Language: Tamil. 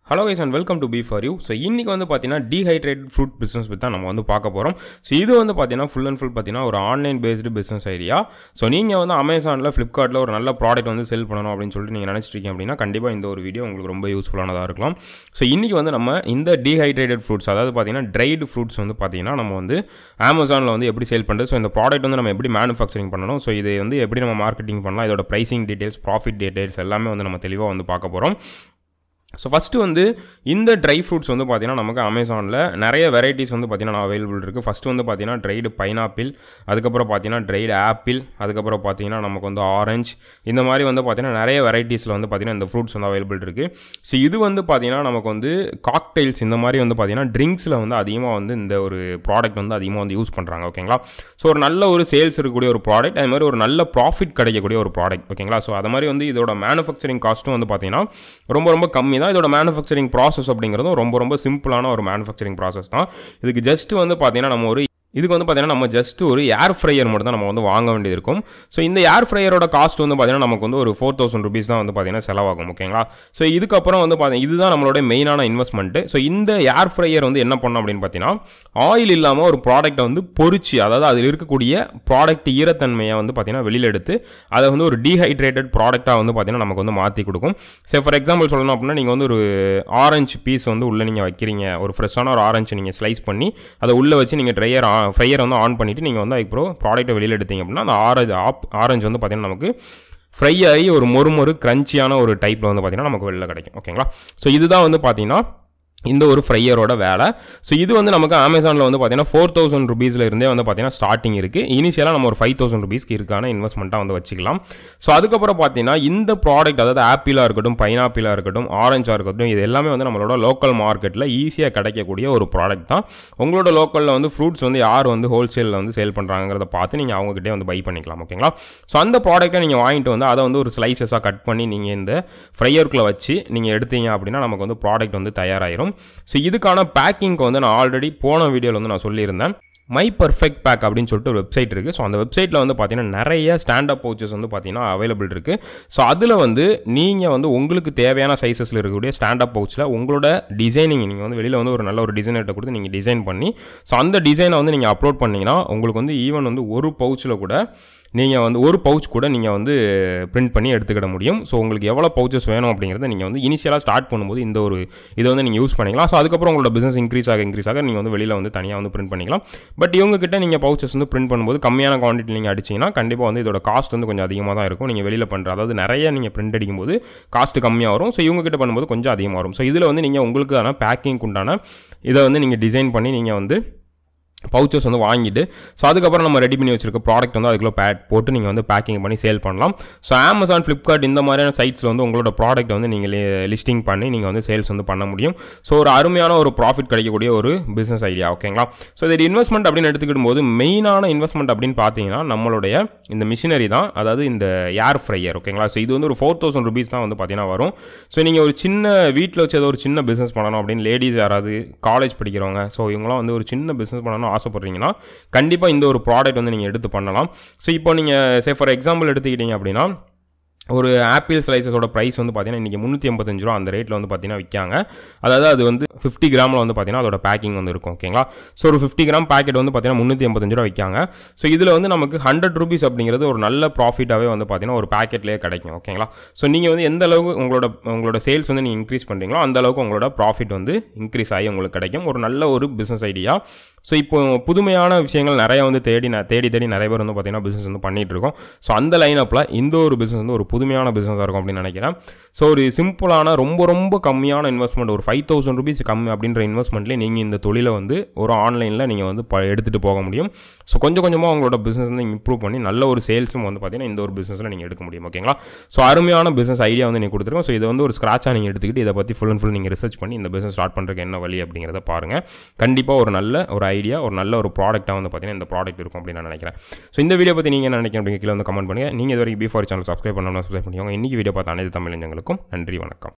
Hello guys and welcome to Beef for You. So இன்னைக்கு வந்து பாத்தீனா dehydrated fruit business பத்தி தான் நம்ம வந்து பார்க்க போறோம். So இது வந்து பாத்தீனா full and full பாத்தீனா ஒரு online based business idea. So நீங்க வந்து Amazonல Flipkartல ஒரு நல்ல ப்ராடக்ட் வந்து செல் பண்ணனும் அப்படினு சொல்லிட்டு நீங்க நினைச்சிட்டு இருக்கீங்க அப்படினா கண்டிப்பா இந்த ஒரு வீடியோ உங்களுக்கு ரொம்ப யூஸ்ஃபுல்லானதா இருக்கலாம். So இன்னைக்கு வந்து நம்ம இந்த dehydrated fruits அதாவது பாத்தீனா dried fruits வந்து பாத்தீனா நம்ம வந்து Amazonல வந்து எப்படி சேல் பண்றது, so இந்த ப்ராடக்ட் வந்து நம்ம எப்படி manufacturing பண்ணனும், so இது வந்து எப்படி நம்ம மார்க்கெட்டிங் பண்ணலாம், இதோட pricing details, profit details எல்லாமே வந்து நம்ம தெளிவா வந்து பார்க்க போறோம். So first வந்து இந்த dry fruits வந்து பாத்தீனா நமக்கு Amazonல நிறைய varieties வந்து பாத்தீனா available இருக்கு. First வந்து பாத்தீனா dried pineapple, அதுக்கு அப்புறம் பாத்தீனா dried apple, அதுக்கு அப்புறம் பாத்தீனா நமக்கு வந்து orange, இந்த மாதிரி வந்து பாத்தீனா நிறைய varieties வந்து பாத்தீனா இந்த fruits வந்து available இருக்கு. So இது வந்து பாத்தீனா நமக்கு வந்து cocktails இந்த மாதிரி வந்து பாத்தீனா drinksல வந்து அதிகமா வந்து இந்த ஒரு ப்ராடக்ட் வந்து அதிகமா வந்து யூஸ் பண்றாங்க. ஓகேங்களா? சோ ஒரு நல்ல ஒரு சேல்ஸ் இருக்கக்கூடிய ஒரு ப்ராடக்ட், அதே மாதிரி ஒரு நல்ல profit கிடைக்கக்கூடிய ஒரு ப்ராடக்ட். ஓகேங்களா? சோ அத மாதிரி வந்து இதோட manufacturing காஸ்டும் வந்து பாத்தீனா ரொம்ப கம்மி தான். இதோட manufacturing process அப்படிங்கிறது ரொம்ப சிம்பிளான ஒரு manufacturing process தான். இதுக்கு ஜஸ்ட் வந்து பாத்தீங்கன்னா நம்ம ஜஸ்ட் ஒரு ஏர் ஃப்ரையர் மட்டும் தான் நம்ம வந்து வாங்க வேண்டியது இருக்கும். ஸோ இந்த ஏர் ஃப்ரையரோட காஸ்ட் வந்து பார்த்தீங்கன்னா நமக்கு வந்து ஒரு 4000 rupees தான் வந்து பார்த்தீங்கன்னா செலவாகும். ஓகேங்களா? ஸோ இதுக்கப்புறம் வந்து பார்த்தீங்கன்னா இதுதான் நம்மளோட மெயினான இன்வெஸ்ட்மெண்ட். ஸோ இந்த ஏர் ஃப்ரையர் வந்து என்ன பண்ணணும் அப்படின்னு பார்த்தீங்கன்னா ஆயில் இல்லாமல் ஒரு ப்ராடக்ட்டை வந்து பொரிச்சு, அதாவது அதில் இருக்கக்கூடிய ப்ராடக்ட் ஈரத்தன்மையை வந்து பார்த்தீங்கன்னா வெளியில் எடுத்து அதை வந்து ஒரு டீஹைட்ரேட்டட் ப்ராடக்டாக வந்து பார்த்தீங்கன்னா நமக்கு வந்து மாற்றி கொடுக்கும். ஸோ ஃபார் எக்ஸாம்பிள் சொல்லணும் அப்படின்னா நீங்கள் வந்து ஒரு ஆரஞ்சு பீஸ் வந்து உள்ளே நீங்கள் வைக்கிறீங்க, ஒரு ஃப்ரெஷ்ஷான ஒரு ஆரஞ்சு நீங்கள் ஸ்லைஸ் பண்ணி அதை உள்ளே வச்சு நீங்கள் ஃப்ரையர் வந்து ஆன் பண்ணிவிட்டு நீங்கள் வந்து அதுக்கப்புறம் ப்ராடக்ட்டை வெளியில் எடுத்தீங்க அப்படின்னா அந்த ஆரஞ்சு வந்து பார்த்தீங்கன்னா நமக்கு ஃப்ரை ஆகி ஒரு மொறு கிரன்ச்சியான ஒரு டைப்பில் வந்து பார்த்தீங்கன்னா நமக்கு வெளியில் கிடைக்கும். ஓகேங்களா? ஸோ இதுதான் வந்து பார்த்தீங்கன்னா இந்த ஒரு ஃப்ரையரோட வேலை. ஸோ இது வந்து நமக்கு Amazonல வந்து பார்த்தீங்கன்னா 4000 rupeesல இருந்தே வந்து பார்த்தீங்கன்னா ஸ்டார்டிங் இருக்குது. இனிஷியலாக நம்ம ஒரு 5000 rupeesக்கு இருக்கான இன்வெஸ்ட்மெண்ட்டாக வந்து வச்சுக்கலாம். ஸோ அதுக்கப்புறம் பார்த்தீங்கன்னா இந்த ப்ராடக்ட், அதாவது ஆப்பிளாக இருக்கட்டும், பைனாப்பிளாக இருக்கட்டும், ஆரஞ்சாக இருக்கட்டும், இது எல்லாமே வந்து நம்மளோட லோக்கல் மார்க்கெட்டில் ஈஸியாக கிடைக்கக்கூடிய ஒரு ப்ராடக்ட் தான். உங்களோட லோக்கலில் வந்து ஃப்ரூட்ஸ் வந்து யார் வந்து ஹோல்சேலில் வந்து சேல் பண்ணுறாங்கிறத பார்த்து நீங்கள் அவங்ககிட்டே வந்து பை பண்ணிக்கலாம். ஓகேங்களா? ஸோ அந்த ப்ராடக்ட்டை நீங்கள் வாங்கிட்டு வந்து அதை வந்து ஒரு ஸ்லைசஸாக கட் பண்ணி நீங்கள் இந்த ஃப்ரையருக்குள்ளே வச்சு நீங்கள் எடுத்தீங்க அப்படின்னா நமக்கு வந்து ப்ராடக்ட் வந்து தயாராகிடும். ஸோ இதுக்கான பேக்கிங்க்கு வந்து நான் ஆல்ரெடி போன வீடியோவில் வந்து நான் சொல்லியிருந்தேன். மை பர்ஃபெக்ட் பேக் அப்படின்னு சொல்லிட்டு ஒரு வெப்சைட் இருக்குது. ஸோ அந்த வெப்சைட்டில் வந்து பார்த்தீங்கன்னா நிறைய ஸ்டாண்டப் பவுச்சஸ் வந்து பார்த்தீங்கன்னா அவைலபிள் இருக்குது. ஸோ அதில் வந்து நீங்கள் வந்து உங்களுக்கு தேவையான சைஸஸில் இருக்கக்கூடிய ஸ்டாண்டப் பவுச்சில் உங்களோட டிசைனிங் நீங்கள் வந்து வெளியில் வந்து ஒரு நல்ல ஒரு டிசைனர்கிட்ட கொடுத்து நீங்கள் டிசைன் பண்ணி ஸோ அந்த டிசைனை வந்து நீங்கள் அப்லோட் பண்ணிங்கன்னா உங்களுக்கு வந்து ஈவன் வந்து ஒரு பவுச்சில் கூட நீங்கள் வந்து ஒரு பவுச் கூட நீங்கள் வந்து பிரிண்ட் பண்ணி எடுத்துக்கிட முடியும். ஸோ உங்களுக்கு எவ்வளோ பவுச்சஸ் வேணும் அப்படிங்கிறத நீங்கள் வந்து இனிஷியலாக ஸ்டார்ட் பண்ணும்போது இந்த ஒரு இதை வந்து நீங்கள் யூஸ் பண்ணிக்கலாம். ஸோ அதுக்கப்புறம் உங்களோட பிஸ்னஸ் இன்க்ரீஸ் ஆக நீங்கள் வந்து வெளியில் வந்து தனியாக வந்து பிரிண்ட் பண்ணிக்கலாம். பட் இவங்ககிட்ட நீங்கள் பவுச்சஸ் வந்து பிரிண்ட் பண்ணும்போது கம்மியான குவான்டிட்டி நீங்கள் அடிச்சிங்கன்னா கண்டிப்பாக வந்து இதோட காஸ்ட் வந்து கொஞ்சம் அதிகமாக தான் இருக்கும். நீங்கள் வெளியில் பண்ணுற, அதாவது நிறைய நீங்கள் பிரிண்ட் அடிக்கும்போது காஸ்ட் கம்மியாக வரும். ஸோ இவங்ககிட்ட பண்ணும்போது கொஞ்சம் அதிகமாக வரும். ஸோ இதில் வந்து நீங்கள் உங்களுக்கான பேக்கிங் உண்டான இதை வந்து நீங்கள் டிசைன் பண்ணி நீங்கள் வந்து பவுச்சஸ் வந்து வாங்கிட்டு ஸோ அதுக்கப்புறம் நம்ம ரெடி பண்ணி வச்சிருக்க ப்ராடக்ட் வந்து அதுக்குள்ளே போட்டு நீங்கள் வந்து பேக்கிங் பண்ணி சேல் பண்ணலாம். ஸோ Amazon, Flipkart இந்த மாதிரியான சைட்ஸில் வந்து உங்களோட ப்ராடக்ட் வந்து நீங்கள் லிஸ்டிங் பண்ணி நீங்கள் வந்து சேல்ஸ் வந்து பண்ண முடியும். ஸோ ஒரு அருமையான ஒரு ப்ராஃபிட் கிடைக்கக்கூடிய ஒரு பிஸ்னஸ் ஐடியா. ஓகேங்களா? ஸோ இது இன்வெஸ்ட்மெண்ட் அப்படின்னு எடுத்துக்கிடும் போது மெயினான இன்வெஸ்ட்மெண்ட் அப்படின்னு பார்த்தீங்கன்னா நம்மளுடைய இந்த மிஷினரி தான், அதாவது இந்த ஏர் ஃப்ரையர். ஓகேங்களா? ஸோ இது வந்து ஒரு 4000 rupees தான் வந்து பார்த்தீங்கன்னா வரும். ஸோ நீங்கள் ஒரு சின்ன வீட்டில் வச்சு ஏதோ ஒரு சின்ன பிஸ்னஸ் பண்ணணும் அப்படின்னு லேடிஸ் யாராவது காலேஜ் படிக்கிறவங்க, ஸோ இவங்களாம் வந்து ஒரு சின்ன பிஸ்னஸ் பண்ணணும் ஆசைப்படுறீங்கன்னா கண்டிப்பாக இந்த ஒரு ப்ராடக்ட் வந்து நீங்கள் எடுத்து பண்ணலாம். ஸோ இப்போ நீங்கள் ஃபார் எக்ஸாம்பிள் எடுத்துக்கிட்டீங்க அப்படின்னா ஒரு ஆப்பிள் ஸ்லைசஸோட ப்ரைஸ் வந்து பார்த்தீங்கன்னா இன்றைக்கி 385 ரூபா அந்த ரேட்டில் வந்து பார்த்தீங்கன்னா விற்காங்க. அதாவது அது வந்து 50 கிராமில் வந்து பார்த்தீங்கன்னா அதோட பேக்கிங் வந்து இருக்கும். ஓகேங்களா? ஸோ ஒரு 50 கிராம் பேக்கெட் வந்து பார்த்தீங்கன்னா 385 ரூபா விற்காங்க. ஸோ இதில் வந்து நமக்கு 100 rupees அப்படிங்கிறது ஒரு நல்ல ப்ராஃபிட்டாகவே வந்து பார்த்தீங்கன்னா ஒரு பேக்கெட்லேயே கிடைக்கும். ஓகேங்களா? ஸோ நீங்கள் வந்து எந்த அளவுக்கு உங்களோட சேல்ஸ் வந்து நீங்கள் இன்க்ரீஸ் பண்ணுறீங்களோ அந்த அளவுக்கு உங்களோட ப்ராஃபிட் வந்து இன்க்ரீஸ் ஆகி உங்களுக்கு கிடைக்கும். ஒரு நல்ல ஒரு பிஸ்னஸ் ஐடியா. ஸோ இப்போ புதுமையான விஷயங்கள் நிறைய வந்து தேடி நிறைய பேர் வந்து பார்த்தீங்கன்னா பிஸ்னஸ் வந்து பண்ணிகிட்டு இருக்கோம். ஸோ அந்த லைனப்பில் இந்த ஒரு பிஸ்னஸ் வந்து ஒரு புதுமையான பிஸ்னஸாக இருக்கும் அப்படின்னு நினைக்கிறேன். ஸோ ஒரு சிம்பிளான ரொம்ப கம்மியான இன்வெஸ்ட்மெண்ட், ஒரு 5000 rupees கம்மி அப்படின்ற இன்வெஸ்ட்மெண்ட்லேயே நீங்கள் இந்த தொழிலை வந்து ஒரு ஆன்லைனில் நீங்கள் வந்து எடுத்துகிட்டு போக முடியும். ஸோ கொஞ்சமாக உங்களோட பிஸ்னஸ் வந்து இம்ப்ரூவ் பண்ணி நல்ல ஒரு சேல்ஸும் வந்து பார்த்தீங்கன்னா இந்த ஒரு பிஸ்னஸில் நீங்கள் எடுக்க முடியும். ஓகேங்களா? ஸோ அருமையான பிஸ்னஸ் ஐடியா வந்து நீங்கள் கொடுத்துருக்கோம். ஸோ இதை வந்து ஒரு ஸ்க்ராட்சாக நீங்கள் எடுத்துக்கிட்டு இதை பற்றி ஃபுல் அண்ட் ஃபுல் நீங்கள் ரிசர்ச் பண்ணி இந்த பிஸ்னஸ் ஸ்டார்ட் பண்ணுறதுக்கு என்ன வழி அப்படிங்கிறத பாருங்கள். கண்டிப்பாக ஒரு நல்ல ஒரு ஐடியா, ஒரு நல்ல ஒரு ப்ராடக்ட்டாக வந்து பார்த்தீங்கன்னா இந்த ப்ராடக்ட் இருக்கும் அப்படின்னு நான் நினைக்கிறேன். ஸோ இந்த வீடியோ பற்றி நீங்கள் என்ன நினைக்கிறீங்க அப்படிங்க கீழே வந்து கமெண்ட் பண்ணுங்கள். நீங்கள் இது வரைக்கும் Beef for You channel subscribe பண்ணணும்னா சப்ஸ்கிரைப் பண்ணிக்கோங்க. இன்றைக்கி வீடியோ பார்த்த அனைத்து தமிழ் நெஞ்சங்களுக்கும் நன்றி, வணக்கம்.